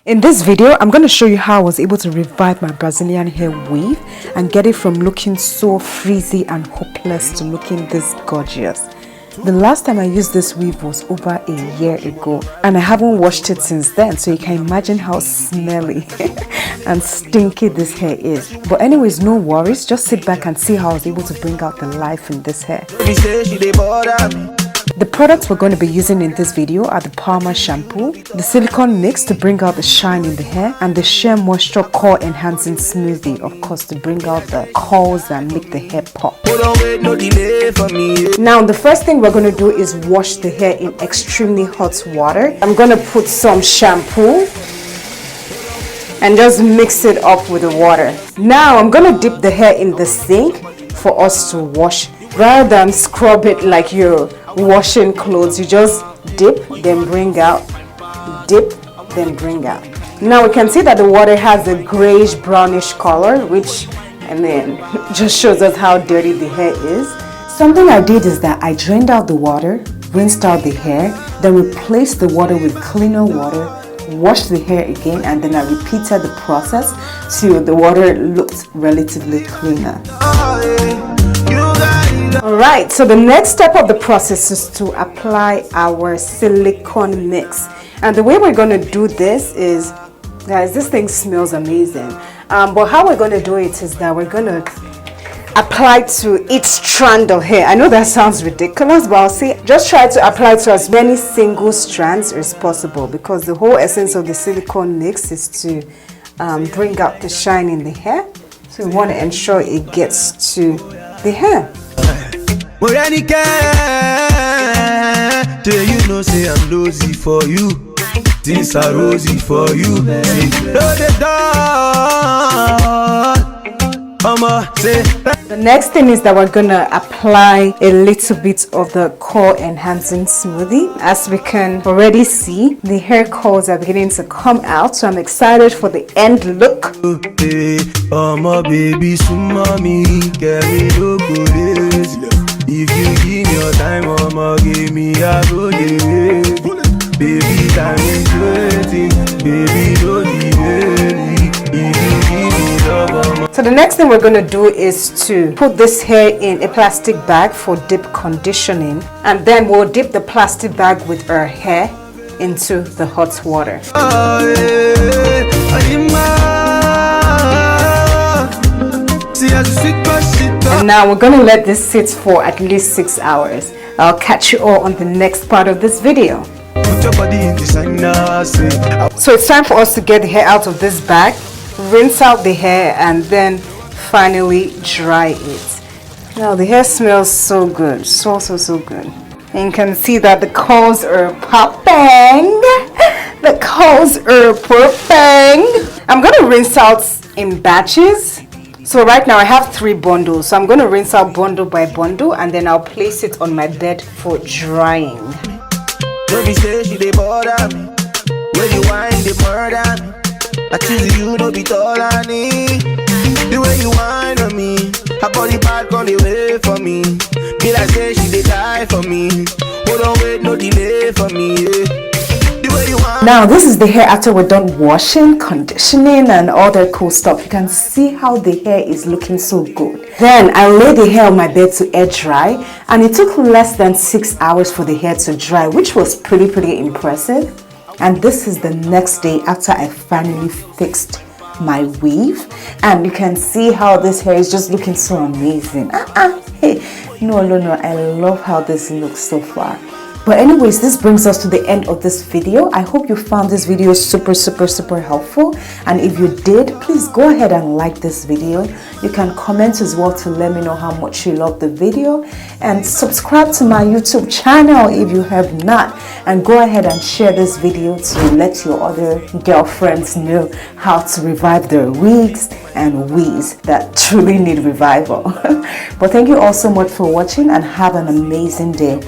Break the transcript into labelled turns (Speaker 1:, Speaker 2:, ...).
Speaker 1: In this video, I'm going to show you how I was able to revive my Brazilian hair weave and get it from looking so frizzy and hopeless to looking this gorgeous. The last time I used this weave was over a year ago and I haven't washed it since then, so you can imagine how smelly and stinky this hair is. But anyways, no worries, just sit back and see how I was able to bring out the life in this hair. The products we're going to be using in this video are the Palmer shampoo, the silicone mix to bring out the shine in the hair, and the Sheer Moisture Core Enhancing Smoothie, of course, to bring out the curls and make the hair pop. Now, the first thing we're going to do is wash the hair in extremely hot water. I'm going to put some shampoo and just mix it up with the water. Now, I'm going to dip the hair in the sink for us to wash. Rather than scrub it like you're washing clothes, you just dip, then bring out, dip, then bring out. Now we can see that the water has a grayish brownish color, which just shows us how dirty the hair is. Something I did is that I drained out the water, rinsed out the hair, then replaced the water with cleaner water, washed the hair again, and then I repeated the process till the water looked relatively cleaner. Alright, so the next step of the process is to apply our silicone mix. And the way we're going to do this is, guys, this thing smells amazing. But how we're going to do it is that we're going to apply to each strand of hair. I know that sounds ridiculous, but I'll say just try to apply to as many single strands as possible, because the whole essence of the silicone mix is to bring out the shine in the hair. So we want to ensure it gets to the hair.
Speaker 2: Do you know say I'm rosy for you? Things are rosy for you.
Speaker 1: The next thing is that we're gonna apply a little bit of the core enhancing smoothie. As we can already see, the hair curls are beginning to come out, so I'm excited for the end look.
Speaker 2: Baby, if you give me your time, give me a good. Baby, time is waiting. Baby, don't delay. If you give me love,
Speaker 1: so the next thing we're going to do is to put this hair in a plastic bag for deep conditioning, and then we'll dip the plastic bag with our hair into the hot water. And now we're going to let this sit for at least 6 hours. I'll catch you all on the next part of this video. So it's time for us to get the hair out of this bag, rinse out the hair, and then finally dry it. Now the hair smells so good, so good. And you can see that the curls are popping. The curls are popping. I'm going to rinse out in batches. So right now I have 3 bundles, so I'm going to rinse out bundle by bundle, and then I'll place it on my bed for drying.
Speaker 2: Don't be say she dey bother me. When you whine, they murder me. I choose you, don't be tall on me. The way you whine on me, her body bad on the way for me. Be like say she dey die for me. Hold on, wait, no delay for me. Yeah.
Speaker 1: Now this is the hair after we're done washing, conditioning, and all that cool stuff. You can see how the hair is looking so good. Then I laid the hair on my bed to air dry, and it took less than 6 hours for the hair to dry, which was pretty impressive. And this is the next day after I finally fixed my weave, and you can see how this hair is just looking so amazing. Hey, no, I love how this looks so far. But anyways, this brings us to the end of this video. I hope you found this video super helpful. And if you did, please go ahead and like this video. You can comment as well to let me know how much you love the video. And subscribe to my YouTube channel if you have not. And go ahead and share this video to let your other girlfriends know how to revive their wigs and weaves that truly need revival. But thank you all so much for watching, and have an amazing day.